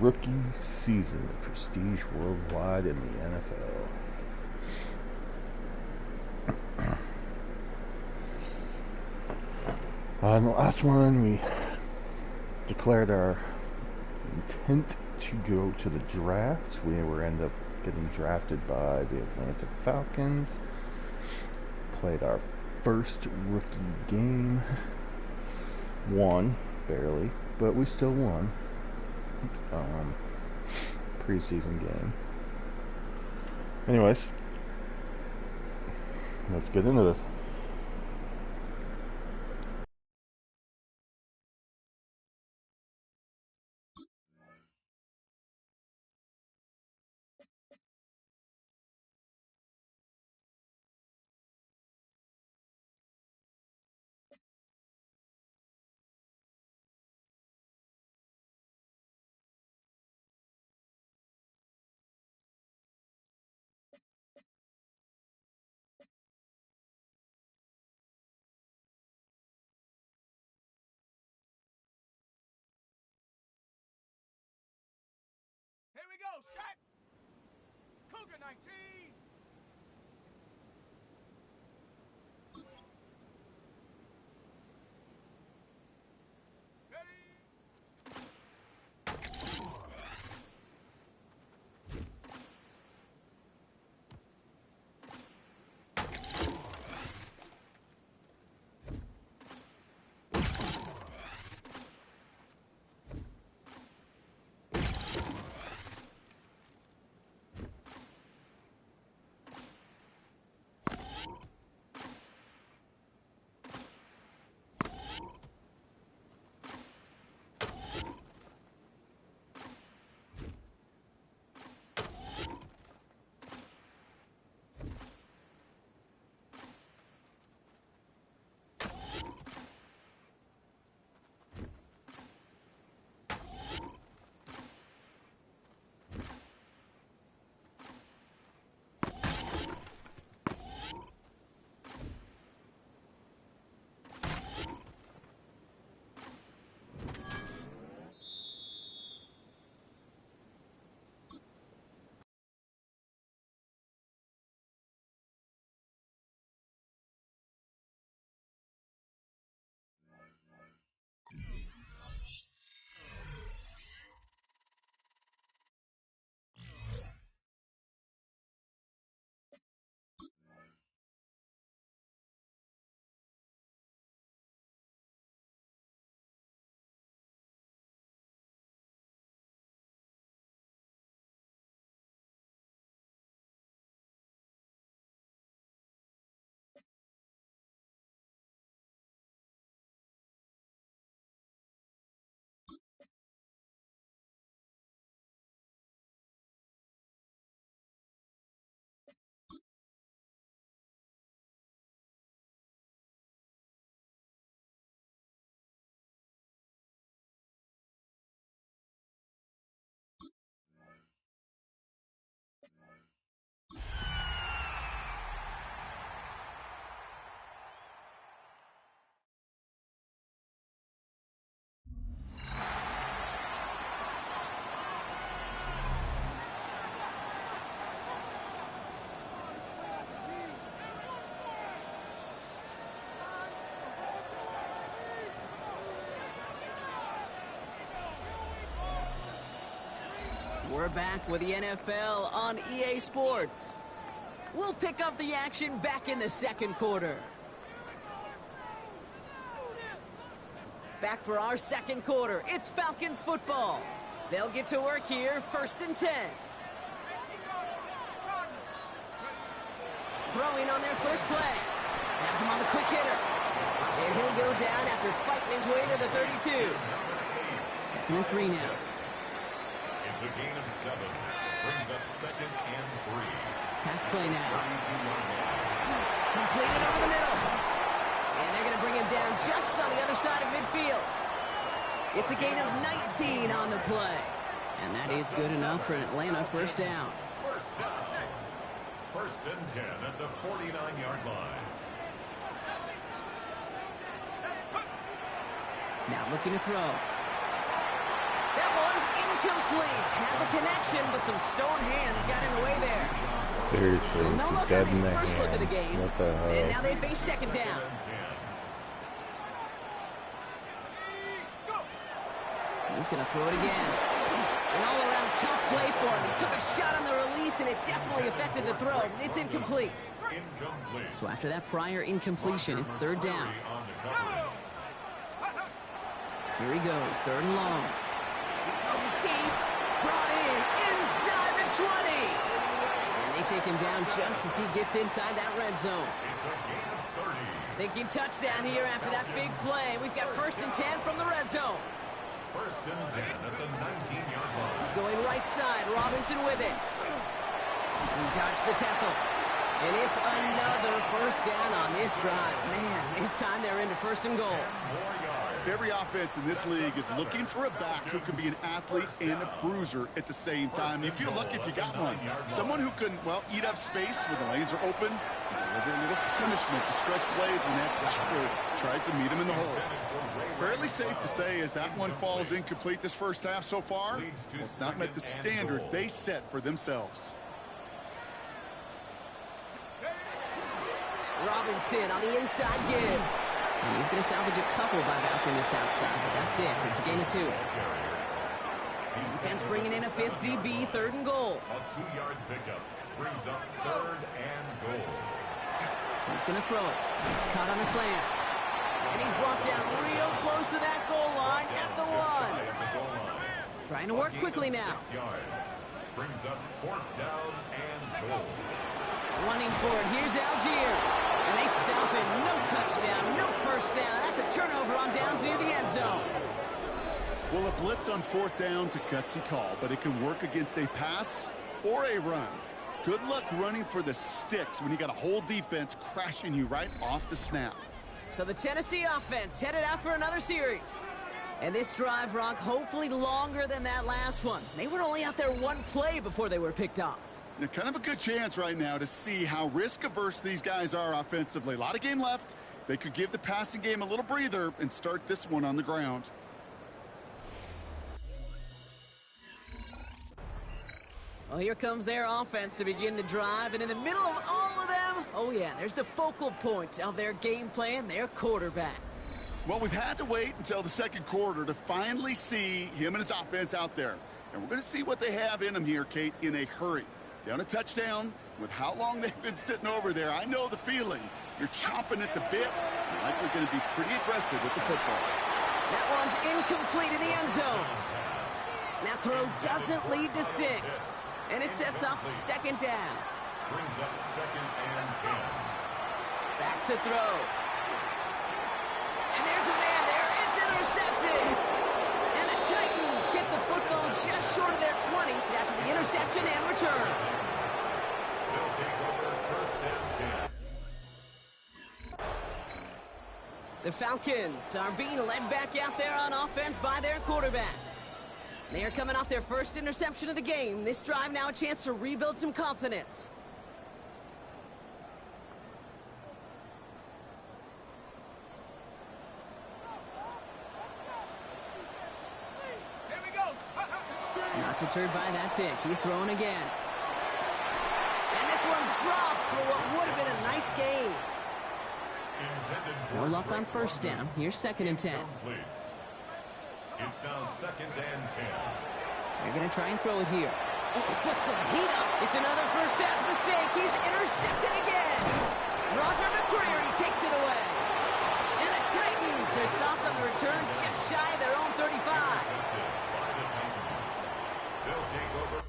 rookie season, prestige worldwide in the NFL. In the last one, we declared our intent to go to the draft. We were ended up getting drafted by the Atlanta Falcons. Played our first rookie game. Won, barely, but we still won. Preseason game. Anyways, let's get into this. Here we go, set! Cougar 19! We're back with the NFL on EA Sports. We'll pick up the action back in the second quarter. Back for our second quarter. It's Falcons football. They'll get to work here, 1st and 10. Throwing on their first play. Has him on the quick hitter. And he'll go down after fighting his way to the 32. 2nd and 3 now. It's a gain of 7. Brings up 2nd and 3. Pass play now. Completed over the middle. And they're going to bring him down just on the other side of midfield. It's a gain of 19 on the play. And that is good enough for an Atlanta first down. 1st and 10 at the 49-yard line. Now looking to throw. That one's incomplete. Had the connection, but some stone hands got in the way there. Seriously, No look dead on his in the first look of the hands. game. What the hell? And now they face second down. He's going to throw it again. An all-around tough play for him. He took a shot on the release, and it definitely affected the throw. It's incomplete. So after that prior incompletion, it's third down. Here he goes, third and long. He's going deep, brought in, inside the 20. And they take him down just as he gets inside that red zone. Thinking touchdown here after that big play. We've got 1st and 10 from the red zone. 1st and 10 at the 19-yard line. Going right side, Robinson with it. He dodged the tackle. And it's another first down on this drive. Man, this time they're into 1st and goal. Every offense in this league is looking for a back who can be an athlete and a bruiser at the same time. You feel lucky if you got one. Someone who can, well, eat up space when the lanes are open and deliver a little punishment to stretch plays when that tackler tries to meet him in the hole. Fairly safe to say as that one falls incomplete this first half so far, it's not met the standard they set for themselves. Robinson on the inside give. And he's going to salvage a couple by bouncing this outside, but that's it. It's a gain of 2. Defense bringing in a 5th DB, 3rd and goal. A 2-yard pickup brings up 3rd and goal. He's going to throw it. Caught on the slant. And he's brought down real close to that goal line at the 1. Trying to work quickly now. 6 yards. Brings up 4th down and goal. Running for it. Here's Algier. And they stop him. No touchdown, no first down. That's a turnover on downs near the end zone. Well, a blitz on 4th down's a gutsy call, but it can work against a pass or a run. Good luck running for the sticks when you got a whole defense crashing you right off the snap. So the Tennessee offense headed out for another series. And this drive, Brock, hopefully longer than that last one. They were only out there 1 play before they were picked off. Now, kind of a good chance right now to see how risk-averse these guys are offensively. A lot of game left. They could give the passing game a little breather and start this one on the ground. Well, here comes their offense to begin the drive, and in the middle of all of them, oh yeah, there's the focal point of their game plan, their quarterback. Well, we've had to wait until the 2nd quarter to finally see him and his offense out there. And we're going to see what they have in them here, Kate, in a hurry. Down a touchdown, with how long they've been sitting over there, I know the feeling. You're chomping at the bit. You're likely going to be pretty aggressive with the football. That one's incomplete in the end zone. That throw doesn't lead to 6. And it sets up 2nd down. Brings up 2nd and 10. Back to throw. And there's a man there. It's intercepted. And the Titans get the football just short of their 20 after the interception and return. They'll take over 1st and 10. The Falcons are being led back out there on offense by their quarterback. They are coming off their first interception of the game. This drive now a chance to rebuild some confidence. Here we go. Not deterred by that pick. He's throwing again. And this one's dropped for what would have been a nice game. No luck on 1st down. Here's 2nd and 10. Complete. It's now 2nd and 10. They're going to try and throw it here. Oh, he puts some heat up. It's another first half mistake. He's intercepted again. Roger McCreary takes it away. And the Titans are stopped on the return just shy of their own 35. Intercepted by the Titans. They'll take over.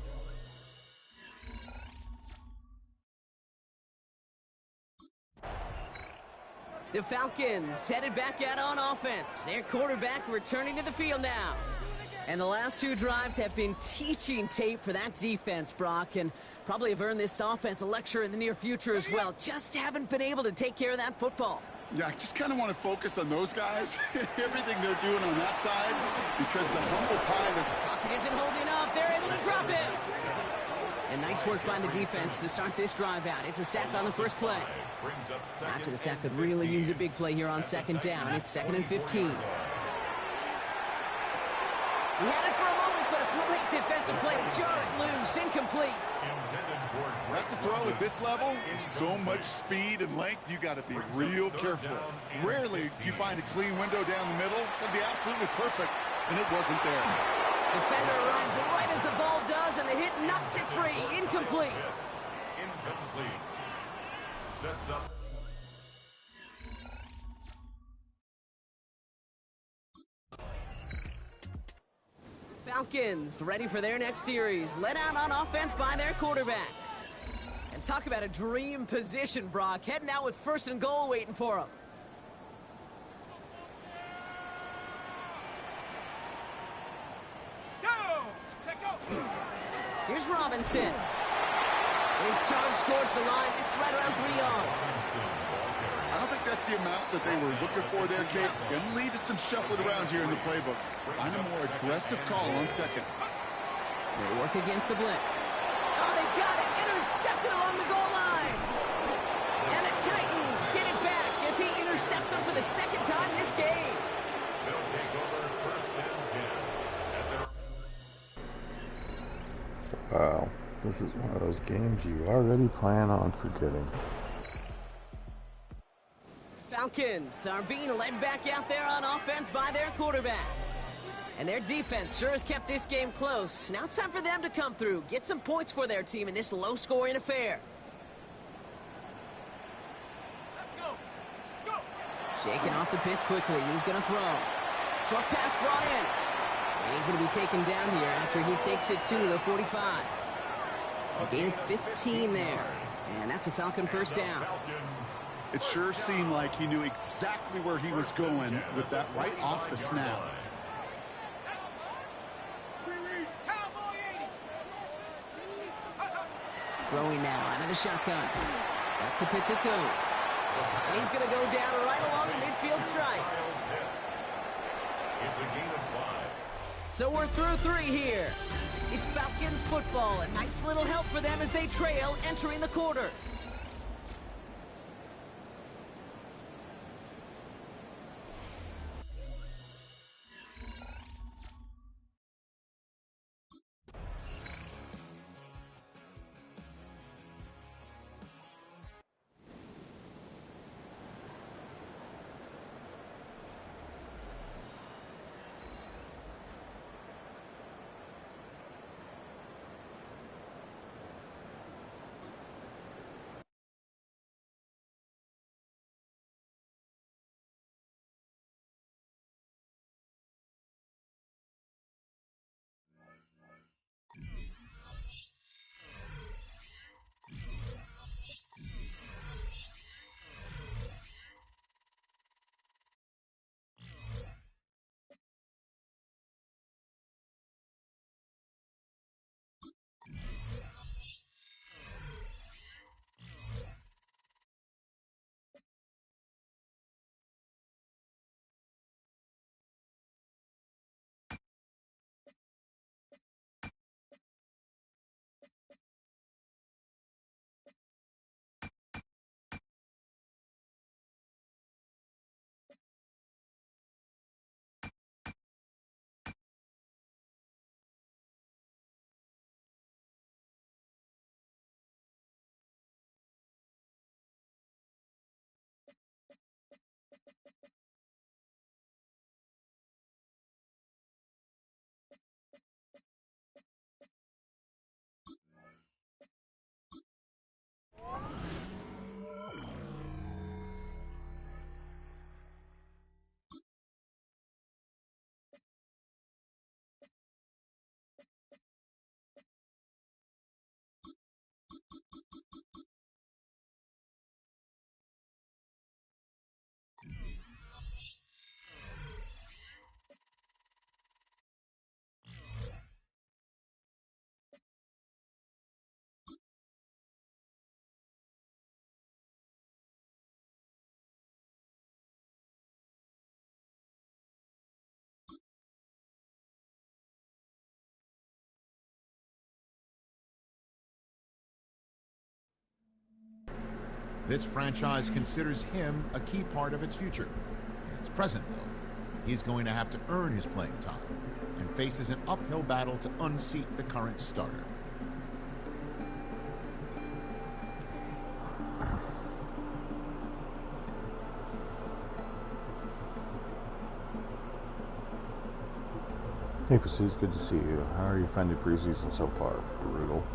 The Falcons headed back out on offense. Their quarterback returning to the field now. And the last 2 drives have been teaching tape for that defense, Brock, and probably have earned this offense a lecture in the near future as well. Just haven't been able to take care of that football. Yeah, I just kind of want to focus on those guys, everything they're doing on that side, because the humble pie is... Pocket isn't holding up. They're able to drop it. And nice work by the defense to start this drive out. It's a sack on the first play. After the sack could really use a big play here on 2nd down. It's 2nd and 15. He had it for a moment, but a great defensive play to jar it loose. Incomplete. That's a throw at this level. So much speed and length, you got to be real careful. Rarely do you find a clean window down the middle. It'd be absolutely perfect, and it wasn't there. Defender arrives right as the ball does, and the hit knocks it free. Incomplete. Incomplete. Sets up. Falcons ready for their next series. Led out on offense by their quarterback. And talk about a dream position, Brock. Heading out with 1st and goal waiting for him. Here's Robinson. He's charged towards the line. It's right around 3 yards. I don't think that's the amount that they were looking for there, Kate. Going to lead to some shuffling around here in the playbook. Find a more aggressive call on 2nd. They work against the blitz. Oh, they got it. Intercepted along the goal line. And the Titans get it back as he intercepts him for the 2nd time this game. They'll take over 1st and 10. Wow, this is one of those games you already plan on forgetting. Falcons are being led back out there on offense by their quarterback. And their defense sure has kept this game close. Now it's time for them to come through, get some points for their team in this low-scoring affair. Shaking off the pick quickly. He's going to throw. Short pass brought in. And he's going to be taken down here after he takes it to the 45. A gain of 15 there. And that's a Falcon 1st down. It sure seemed like he knew exactly where he was going with that right off the snap. Throwing now out of the shotgun. Back to Pitts it goes. And he's going to go down right along the midfield stripe. It's a gain of 5. So we're through 3 here. It's Falcons football. A nice little help for them as they trail entering the quarter. This franchise considers him a key part of its future. In its present, though, he's going to have to earn his playing time. And faces an uphill battle to unseat the current starter. Hey Pursuits, good to see you. How are you finding preseason so far? Brutal.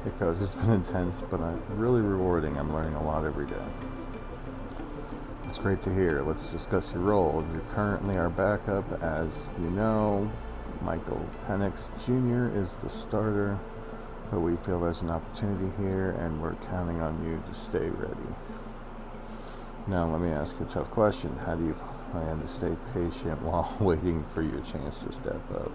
Hey coach, it's been intense, but really rewarding. I'm learning a lot every day. It's great to hear. Let's discuss your role. You're currently our backup. As you know, Michael Penix Jr. is the starter, but we feel there's an opportunity here, and we're counting on you to stay ready. Now, let me ask you a tough question. How do you plan to stay patient while waiting for your chance to step up?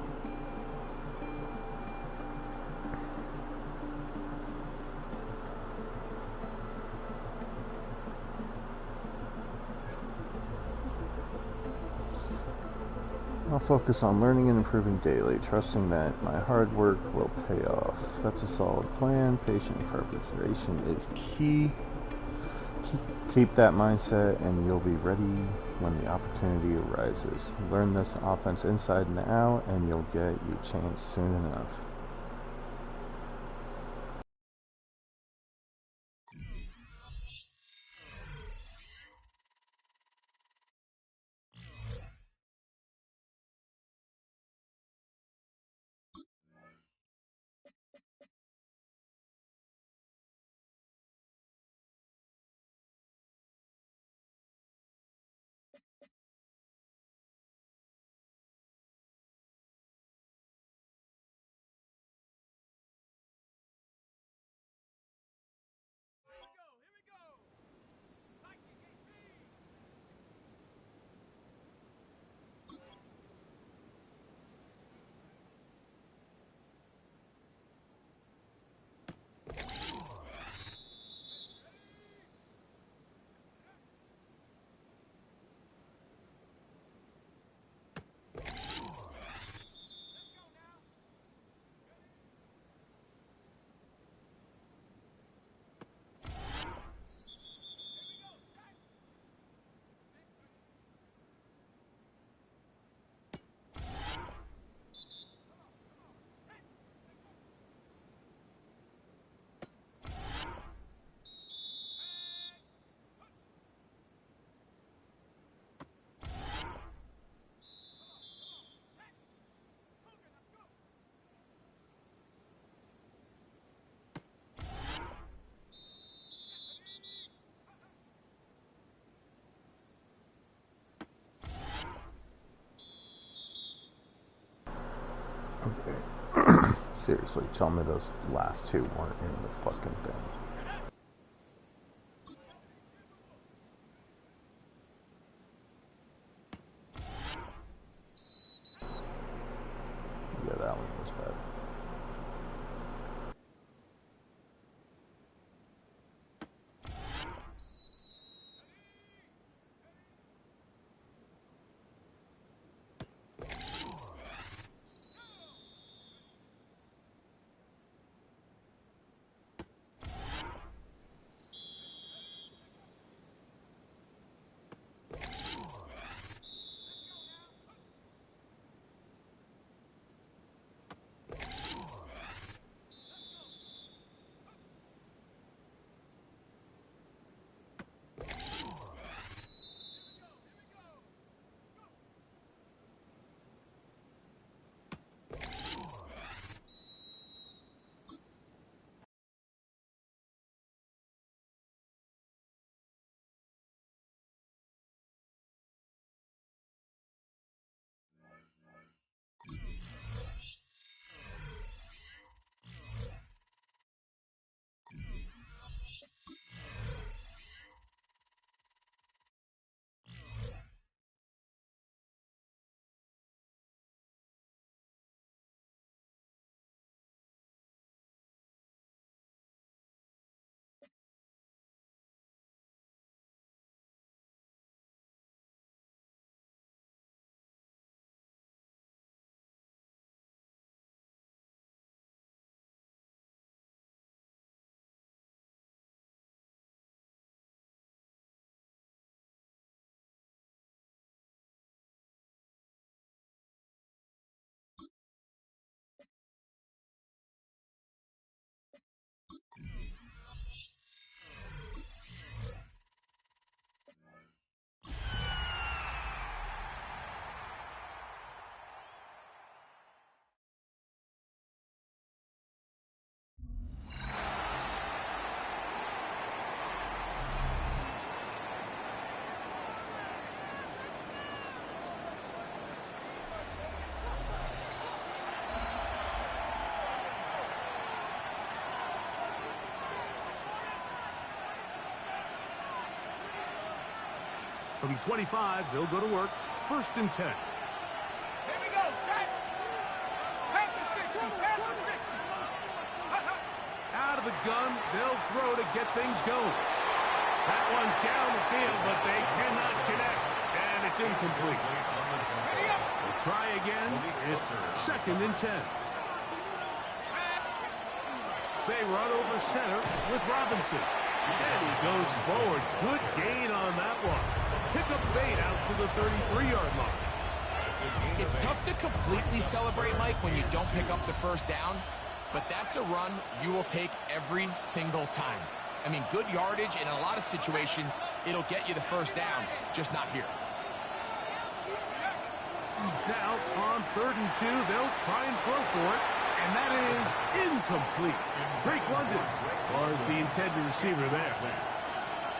I'll focus on learning and improving daily, trusting that my hard work will pay off. That's a solid plan. Patient preparation is key. Keep that mindset and you'll be ready when the opportunity arises. Learn this offense inside and out and you'll get your chance soon enough. Here we go. Viking AP. Okay. Seriously, tell me those last two weren't in the fucking thing. Yeah, that one was bad. From the 25, they'll go to work. 1st and 10. Here we go, set. Pass the 60, pass the 60. Out of the gun, they'll throw to get things going. That one down the field, but they cannot connect. And it's incomplete. They'll try again. It's 2nd and 10. They run over center with Robinson. And he goes forward. Good gain on that one. Pick up 8 out to the 33-yard line. It's tough to completely celebrate, Mike, when you don't pick up the first down, but that's a run you will take every single time. I mean, good yardage, and in a lot of situations, it'll get you the first down, just not here. Now, on 3rd and 2, they'll try and throw for it, and that is incomplete. Drake London was the intended receiver there.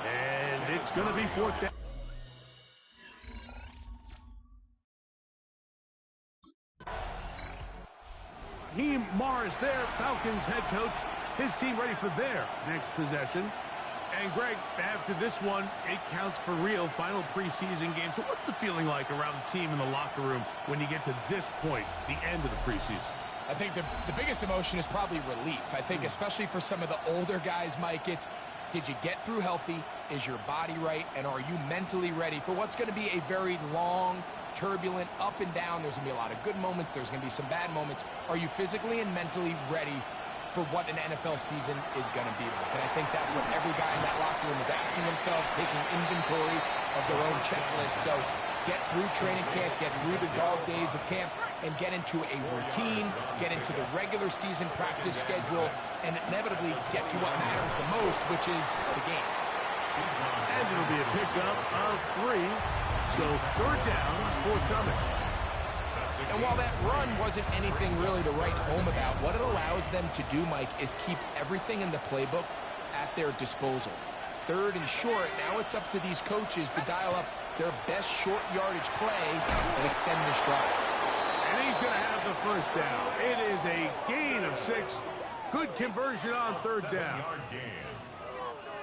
And it's going to be 4th down. Raheem Morris there, Falcons head coach. His team ready for their next possession. And Greg, after this one, it counts for real. Final preseason game. So what's the feeling like around the team in the locker room when you get to this point, the end of the preseason? I think the biggest emotion is probably relief. I think especially for some of the older guys, Mike, it's did you get through healthy? Is your body right? And are you mentally ready for what's going to be a very long, turbulent, up and down? There's going to be a lot of good moments. There's going to be some bad moments. Are you physically and mentally ready for what an NFL season is going to be like? And I think that's what every guy in that locker room is asking themselves, taking inventory of their own checklist. So get through training camp, get through the dog days of camp, and get into a routine, get into the regular season practice schedule, and inevitably get to what matters the most, which is the games. And it'll be a pickup of 3. So 3rd down, forthcoming. And while that run wasn't anything really to write home about, what it allows them to do, Mike, is keep everything in the playbook at their disposal. 3rd and short, now it's up to these coaches to dial up their best short yardage play and extend this drive. And he's going to have the 1st down. It is a gain of 6. Good conversion on 3rd down. Yard gain.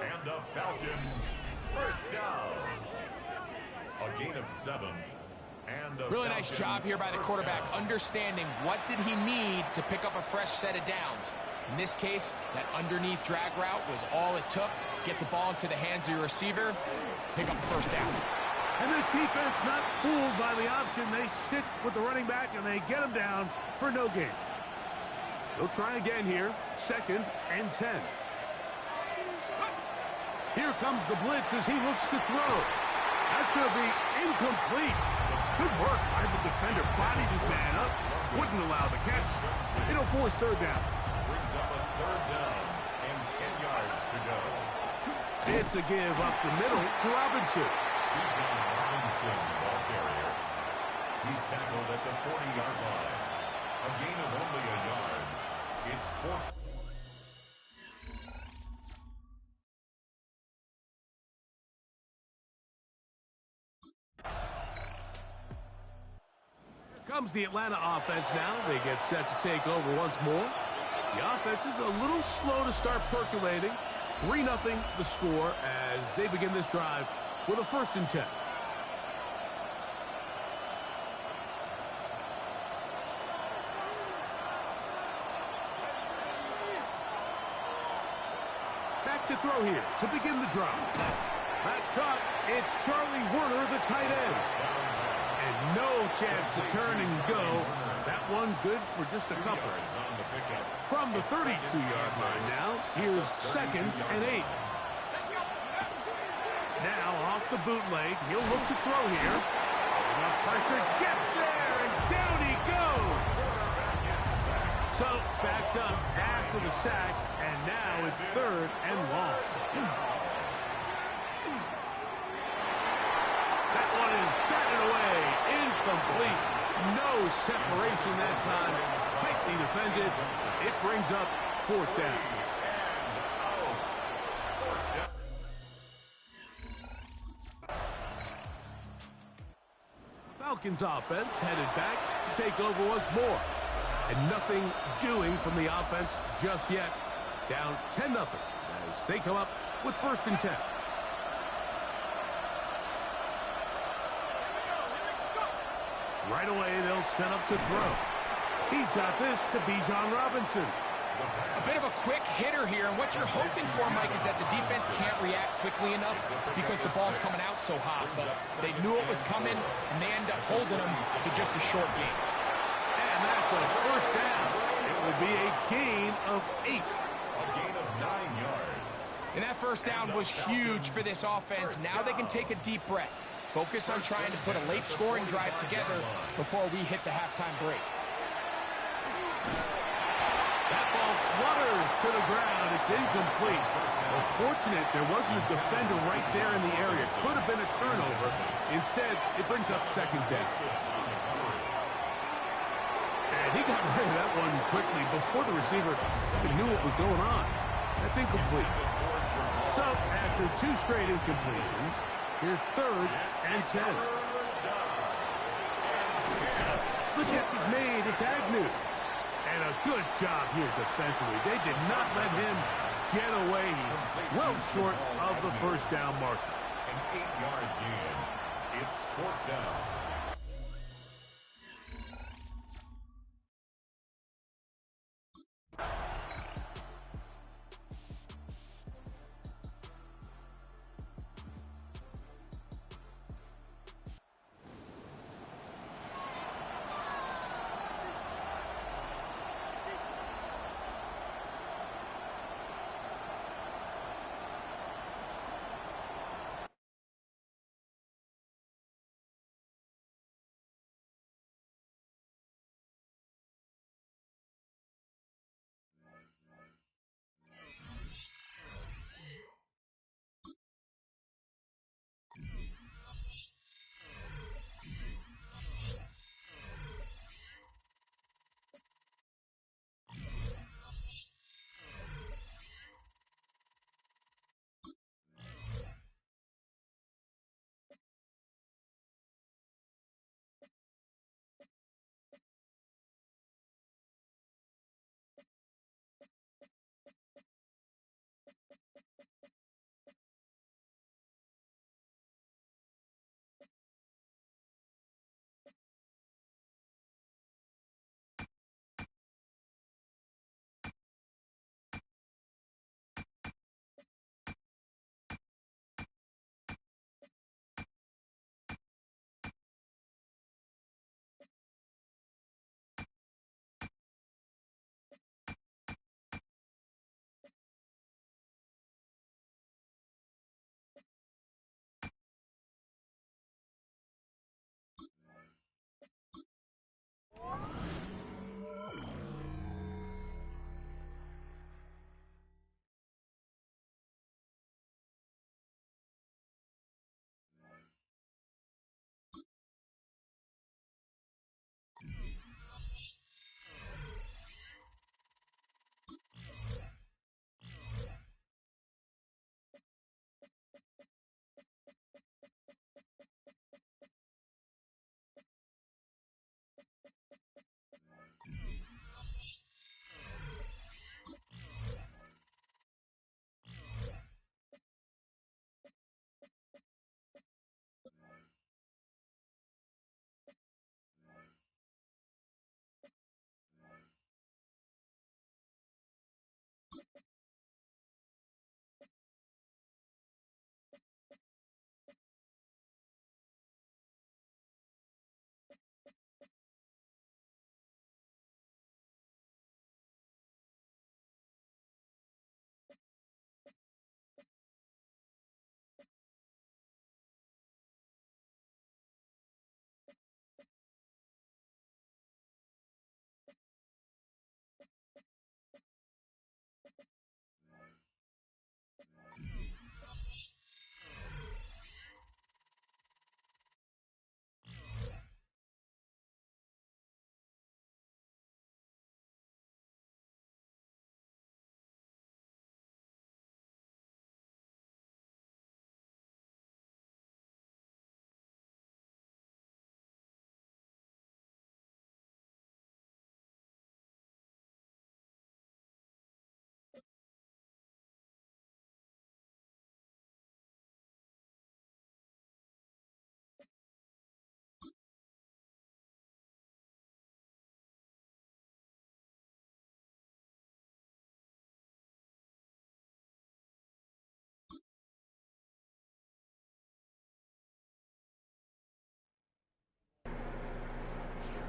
And the Falcons, 1st down. A gain of 7. And the Really nice job here by the quarterback, understanding what did he need to pick up a fresh set of downs. In this case, that underneath drag route was all it took. Get the ball into the hands of your receiver, pick up the 1st down. And this defense not fooled by the option. They stick with the running back, and they get him down for no gain. They'll try again here. 2nd and 10. Here comes the blitz as he looks to throw. That's going to be incomplete. Good work by the defender. Bodied his man up. Wouldn't allow the catch. It'll force 3rd down. brings up a 3rd down and 10 yards to go. It's a give up the middle to Robinson. Robinson, ball carrier. He's tackled at the 40-yard line. A gain of only a yard. It's 4th. Comes the Atlanta offense now. They get set to take over once more. The offense is a little slow to start percolating. 3-0 the score as they begin this drive with a 1st and 10. Back to throw here to begin the drive. That's caught. It's Charlie Werner, the tight end. And no chance to turn and go. That one good for just a couple. From the 32-yard line now, here's 2nd and 8. Now off the bootleg, he'll look to throw here. Enough pressure, gets there, and down he goes. So backed up after the sack, and now it's 3rd and long. That one is batted away. Incomplete. No separation that time. Tightly defended. It brings up 4th down. Falcons offense headed back to take over once more. And nothing doing from the offense just yet. Down 10-0 as they come up with 1st and 10. Right away, they'll set up to throw. He's got this to Bijan Robinson. A bit of a quick hitter here, and what you're hoping for, Mike, is that the defense can't react quickly enough because the ball's coming out so hot. But they knew it was coming, and they end up holding them to just a short game. And that's a first down. It will be a gain of 8. A gain of 9 yards. And that first down was huge for this offense. Now they can take a deep breath. Focus on trying to put a late scoring drive together before we hit the halftime break. That ball flutters to the ground. It's incomplete. Well, fortunate there wasn't a defender right there in the area. Could have been a turnover. Instead, it brings up second down. And he got rid of that one quickly before the receiver even knew what was going on. That's incomplete. So, after 2 straight incompletions, here's 3rd and 10. The catch is made. It's Agnew. And a good job here defensively. They did not let him get away. He's well short of the first down marker. An 8-yard gain. It's 4th down.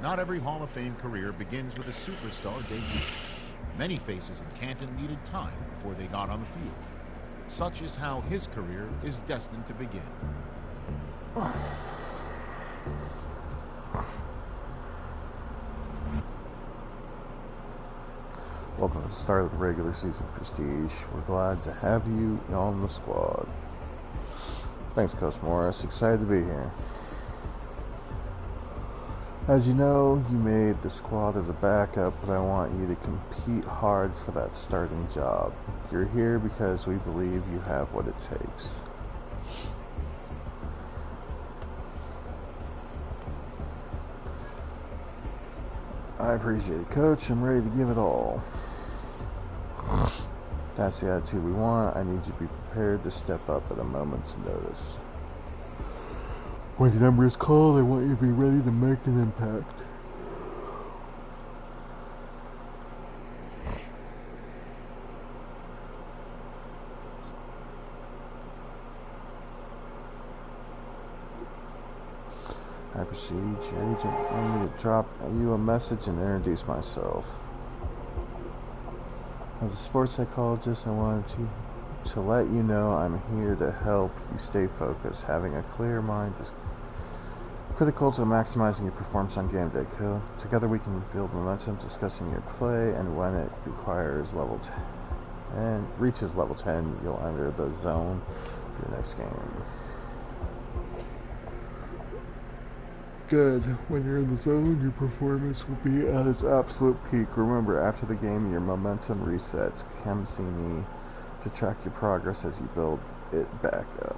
Not every Hall of Fame career begins with a superstar debut. Many faces in Canton needed time before they got on the field. Such is how his career is destined to begin. Welcome to the start of the regular season, Prestige. We're glad to have you on the squad. Thanks, Coach Morris. Excited to be here. As you know, you made the squad as a backup, but I want you to compete hard for that starting job. You're here because we believe you have what it takes. I appreciate it, Coach. I'm ready to give it all. That's the attitude we want. I need you to be prepared to step up at a moment's notice. When your number is called, I want you to be ready to make an impact. I proceed, your agent wanted me to drop you a message and introduce myself. As a sports psychologist, I wanted to let you know I'm here to help you stay focused. Having a clear mind is critical to maximizing your performance on game day. Together we can build momentum, discussing your play, and when it requires level 10 and reaches level 10, you'll enter the zone for your next game. Good. When you're in the zone, your performance will be at its absolute peak. Remember, after the game, your momentum resets. Come see me to track your progress as you build it back up.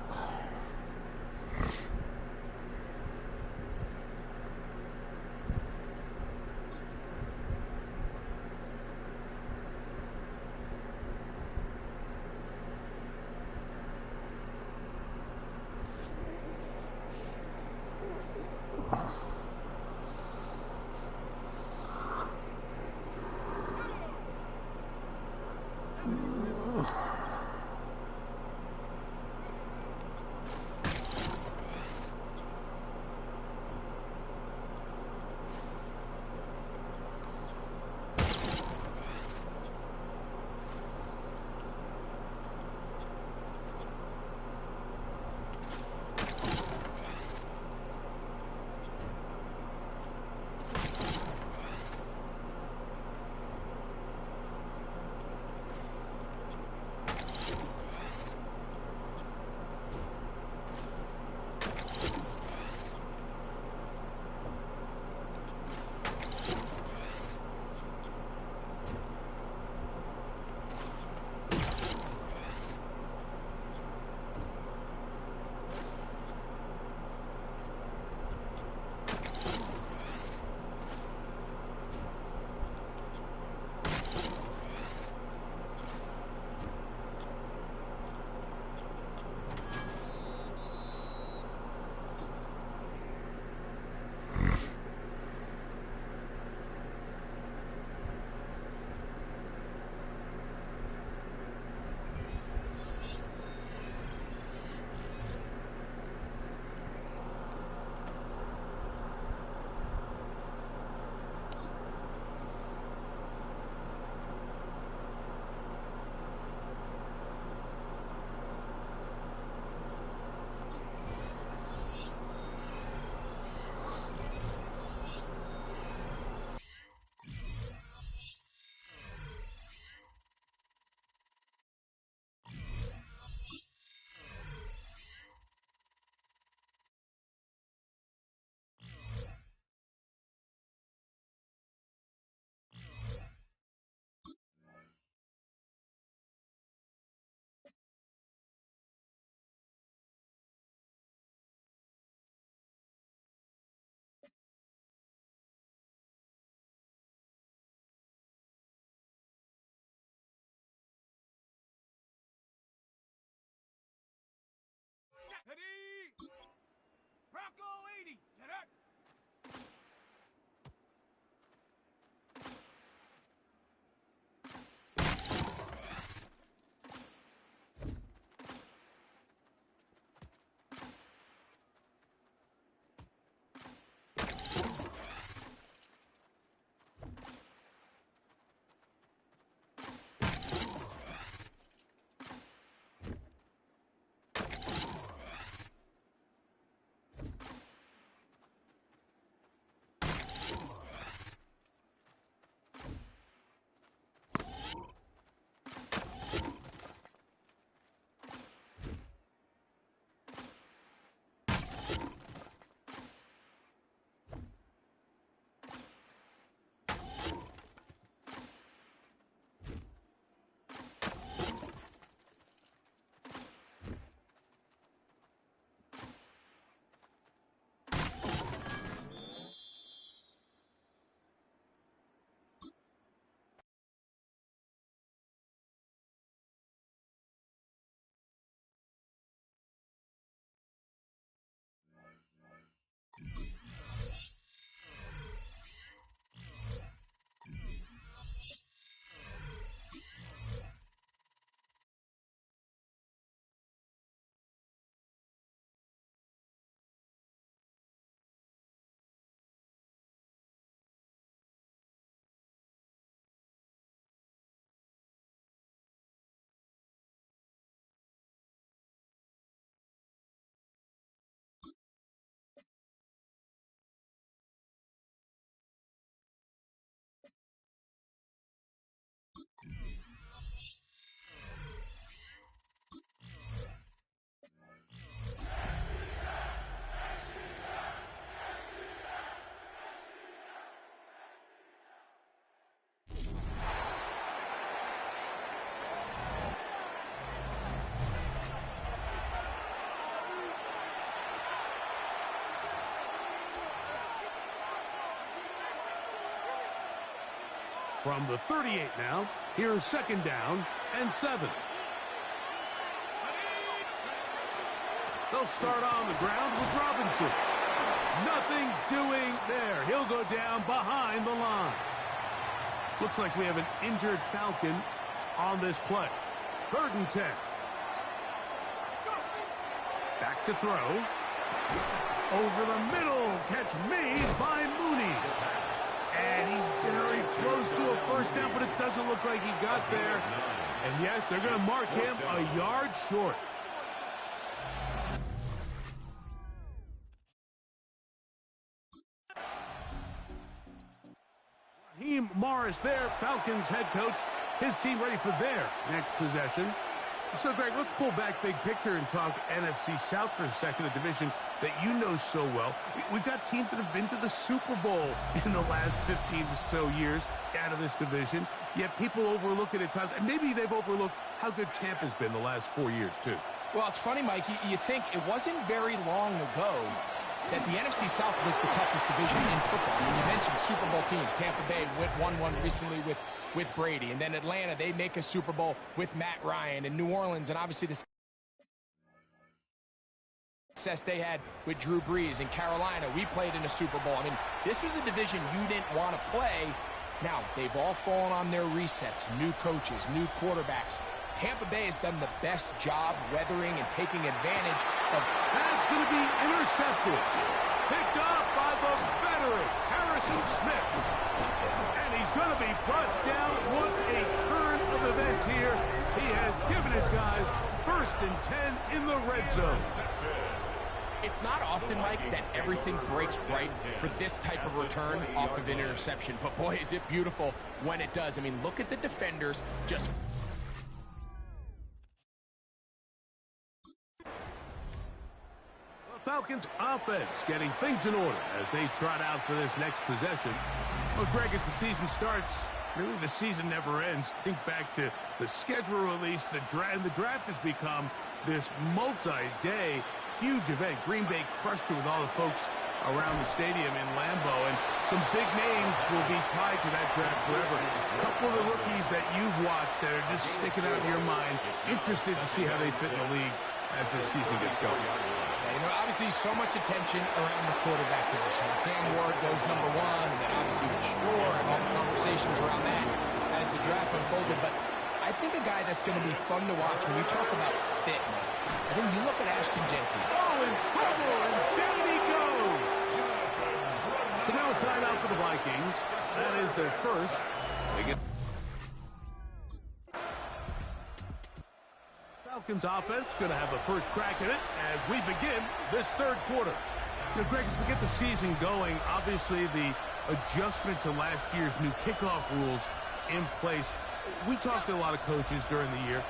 Ready? Bronco 80. Get up. From the 38 now, here's 2nd down and 7. They'll start on the ground with Robinson. Nothing doing there. He'll go down behind the line. Looks like we have an injured Falcon on this play. 3rd and 10. Back to throw. Over the middle. Catch made by Mooney. And he's very close to a 1st down, but it doesn't look like he got there. And yes, they're going to mark him a yard short. Raheem Morris there, Falcons head coach. His team ready for their next possession. So, Greg, let's pull back big picture and talk NFC South for a second, a division that you know so well. We've got teams that have been to the Super Bowl in the last 15 or so years out of this division, yet people overlook it at times, and maybe they've overlooked how good Tampa's been the last 4 years, too. Well, it's funny, Mike, you think it wasn't very long ago that the NFC South was the toughest division in football. I mean, you mentioned Super Bowl teams. Tampa Bay won one recently with Brady. And then Atlanta, they make a Super Bowl with Matt Ryan. And New Orleans, and obviously the success they had with Drew Brees. And Carolina, we played in a Super Bowl. I mean, this was a division you didn't want to play. Now, they've all fallen on their resets. New coaches, new quarterbacks. Tampa Bay has done the best job weathering and taking advantage of. That's going to be intercepted. Picked up by the veteran, Harrison Smith. And he's going to be brought down. What a turn of events here. He has given his guys 1st and 10 in the red zone. It's not often, Mike, that everything breaks right for this type of return off of an interception. But, boy, is it beautiful when it does. I mean, look at the defenders just. Falcons offense getting things in order as they trot out for this next possession. Well, Greg, as the season starts, really the season never ends. Think back to the schedule release, the draft has become this multi-day huge event. Green Bay crushed it with all the folks around the stadium in Lambeau, and some big names will be tied to that draft forever. A couple of the rookies that you've watched that are just sticking out in your mind, interested to see how they fit in the league as the season gets going. You know, obviously so much attention around the quarterback position. Cam Ward goes #1, and then obviously the Shador and all the conversations around that as the draft unfolded. But I think a guy that's going to be fun to watch when you talk about fit, I think you look at Ashton Jeanty. Oh, in trouble, and down he goes. So now a timeout for the Vikings. That is their first. They get Falcons offense going to have a first crack at it as we begin this 3rd quarter. Now, Greg, as we get the season going, obviously the adjustment to last year's new kickoff rules in place. We talked to a lot of coaches during the year.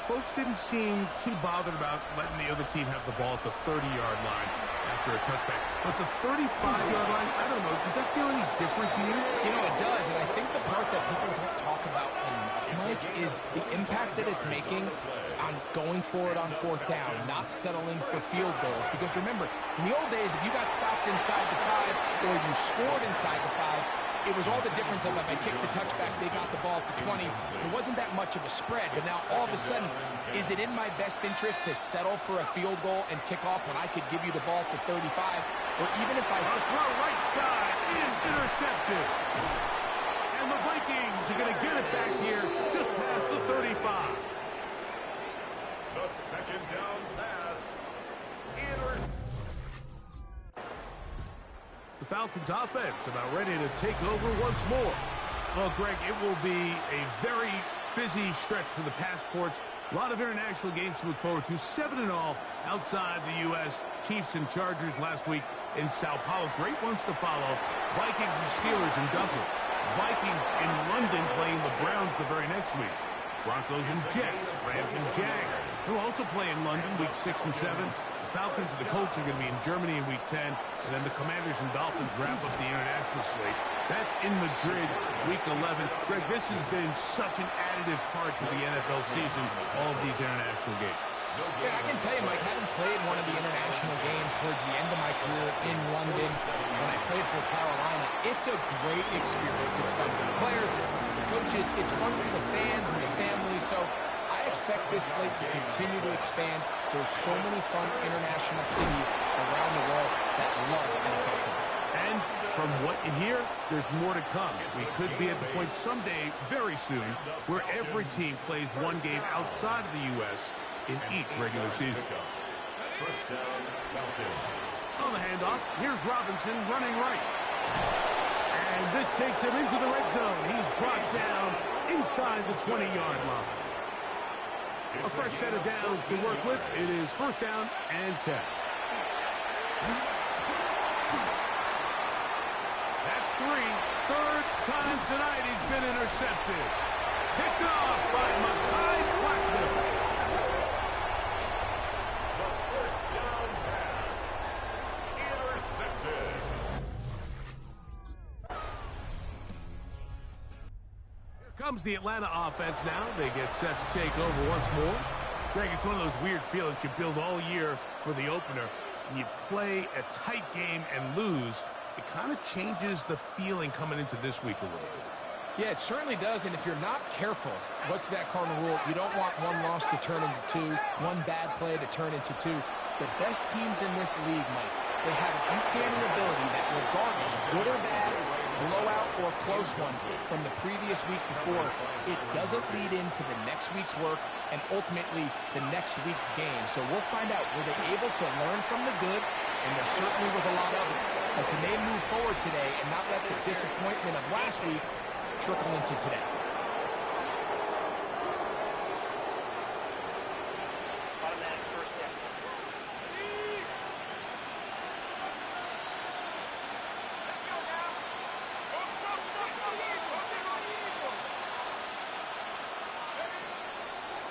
Folks didn't seem too bothered about letting the other team have the ball at the 30-yard line after a touchback. But the 35-yard line, I don't know, does that feel any different to you? You know, it does, and I think the part that people don't talk about enough, Mike, is the impact that it's making on going for it on 4th down, not settling for field goals. Because remember, in the old days, if you got stopped inside the 5 or you scored inside the 5, it was all the difference of if I kicked a touchback, they got the ball at the 20. It wasn't that much of a spread, but now all of a sudden, is it in my best interest to settle for a field goal and kick off when I could give you the ball at the 35? Or even if I throw right side is intercepted. And the Vikings are going to get it back here just past the 35. The 2nd down pass. The Falcons offense about ready to take over once more. Well, Greg, it will be a very busy stretch for the passports. A lot of international games to look forward to. 7 in all outside the U.S. Chiefs and Chargers last week in Sao Paulo. Great ones to follow. Vikings and Steelers in Dublin. Vikings in London playing the Browns the very next week. Broncos and Jets, Rams and Jags, who also play in London week 6 and 7. The Falcons and the Colts are going to be in Germany in week 10. And then the Commanders and Dolphins wrap up the international slate. That's in Madrid week 11. Greg, this has been such an additive part to the NFL season, all of these international games. Yeah, I can tell you, Mike, having played one of the international games towards the end of my career in London when I played for Carolina, it's a great experience. It's fun for the players, it's fun for the Coaches, it's fun for the fans and the family, so I expect this slate to continue to expand. There's so many fun international cities around the world that love NFL football. And from what you hear, there's more to come. We could be at the point someday, very soon, where every team plays one game outside of the U.S. in each regular season. First down, Falcons. On the handoff, here's Robinson running right. And this takes him into the red zone. He's brought down inside the 20-yard line. A fresh set of downs to work with. It is first down and 10. That's 3. Third time tonight he's been intercepted. Picked off by Mekhi Blackmon. The first down pass. Intercepted. Here comes the Atlanta offense now. They get set to take over once more. Greg, it's one of those weird feelings you build all year for the opener. And you play a tight game and lose. It kind of changes the feeling coming into this week a little bit. Yeah, it certainly does, and if you're not careful, what's that cardinal rule? You don't want one loss to turn into 2, one bad play to turn into 2. The best teams in this league, Mike, they have an uncanny ability that regardless, good or bad, blowout or close one from the previous week before, it doesn't lead into the next week's work and ultimately the next week's game. So we'll find out, were they able to learn from the good? And there certainly was a lot of it. But can they move forward today and not let the disappointment of last week trickle into today?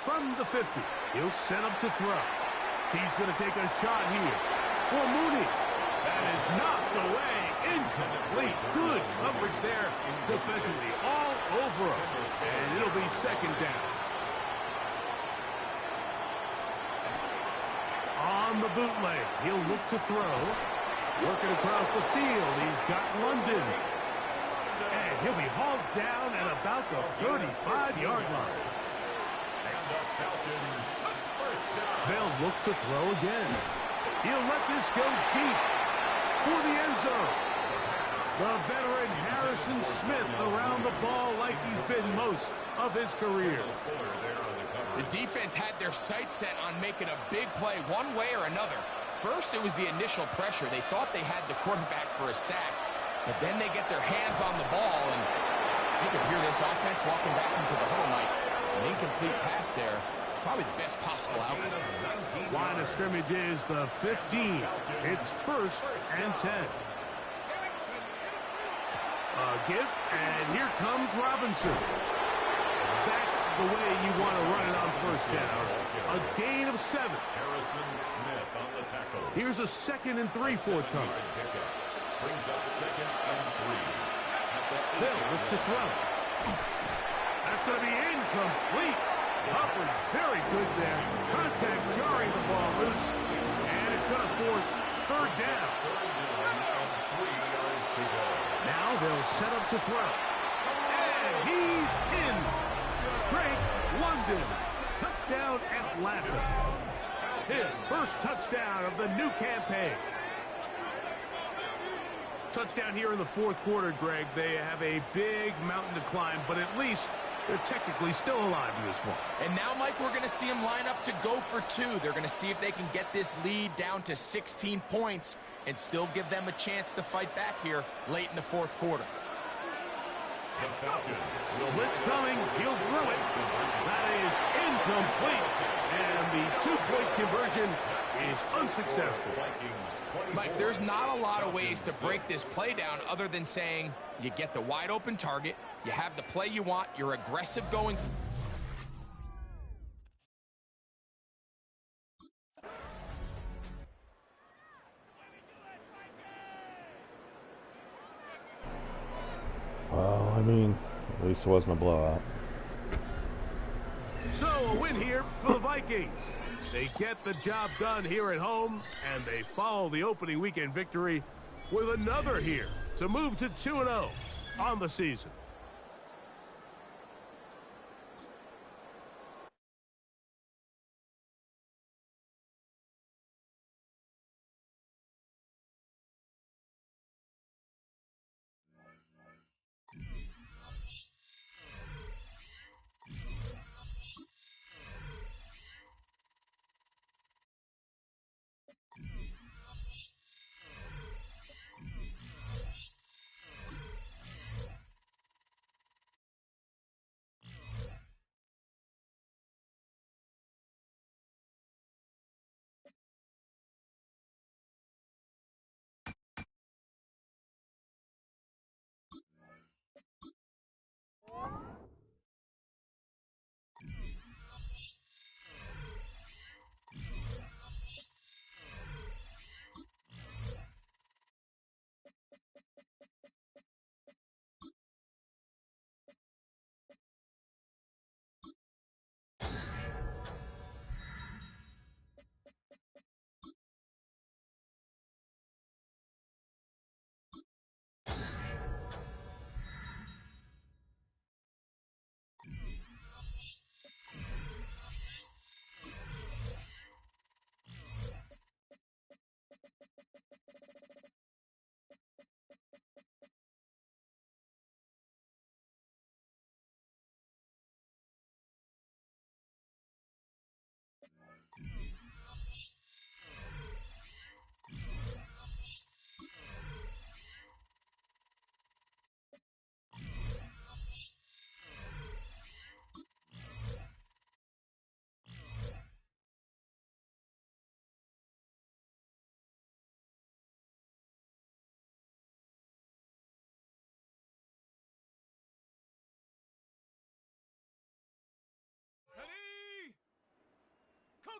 From the 50, he'll set up to throw. He's going to take a shot here for Mooney. That is knocked away, incomplete. Good coverage there defensively, all over him. And it'll be second down. On the bootleg, he'll look to throw. Working across the field, he's got London. And he'll be hauled down at about the 35-yard line. Falcons, first down. They'll look to throw again. He'll let this go deep for the end zone. The veteran Harrison Smith around the ball like he's been most of his career. The defense had their sights set on making a big play one way or another. First, it was the initial pressure. They thought they had the quarterback for a sack, but then they get their hands on the ball, and you could hear this offense walking back into the huddle, Mike. An incomplete pass there. Probably the best possible outcome. Line of scrimmage is the 15. It's first and 10. A give, and here comes Robinson. That's the way you want to run it on first down. A gain of 7. Harrison Smith on the tackle. Here's a 2nd and 3 forthcoming. Brings up 2nd and 3. They'll look to throw. That's going to be incomplete. Coverage very good there. Contact jarring the ball loose. And it's going to force third down. Now they'll set up to throw. And he's in. Drake London. Touchdown Atlanta. His first touchdown of the new campaign. Touchdown here in the fourth quarter, Greg. They have a big mountain to climb, but at least they're technically still alive in this one. And now, Mike, we're going to see them line up to go for 2. They're going to see if they can get this lead down to 16 points and still give them a chance to fight back here late in the fourth quarter. The Falcons. The blitz coming. He'll throw it. That is incomplete. And the 2-point conversion is unsuccessful. Mike, there's not a lot of ways to break this play down other than saying you get the wide open target, you have the play you want, you're aggressive going. Well, I mean, at least it wasn't a blowout. So a win here for the Vikings. They get the job done here at home, and they follow the opening weekend victory with another here to move to 2-0 on the season.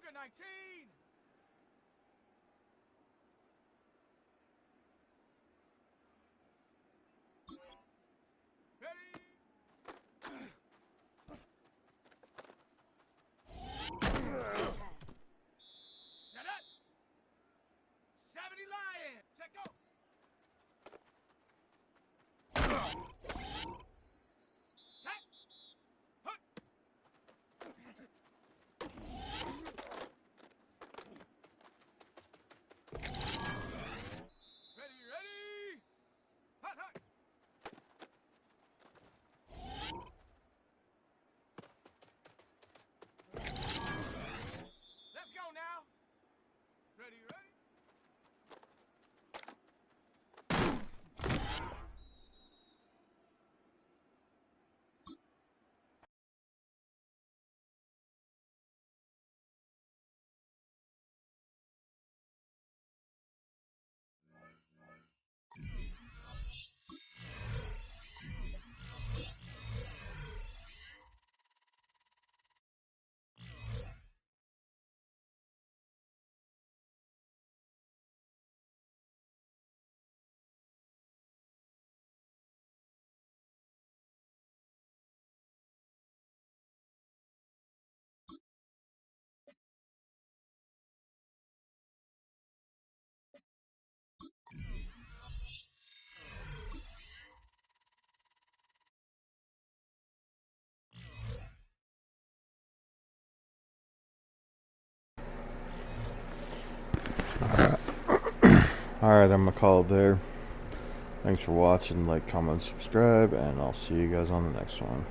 Sugar 19. Set up. 70 Lion. Check go. Set. Hut. Ready, ready. Hut, hut. Let's go now. Ready, ready. Alright, I'm gonna call it there. Thanks for watching, like, comment, subscribe, and I'll see you guys on the next one.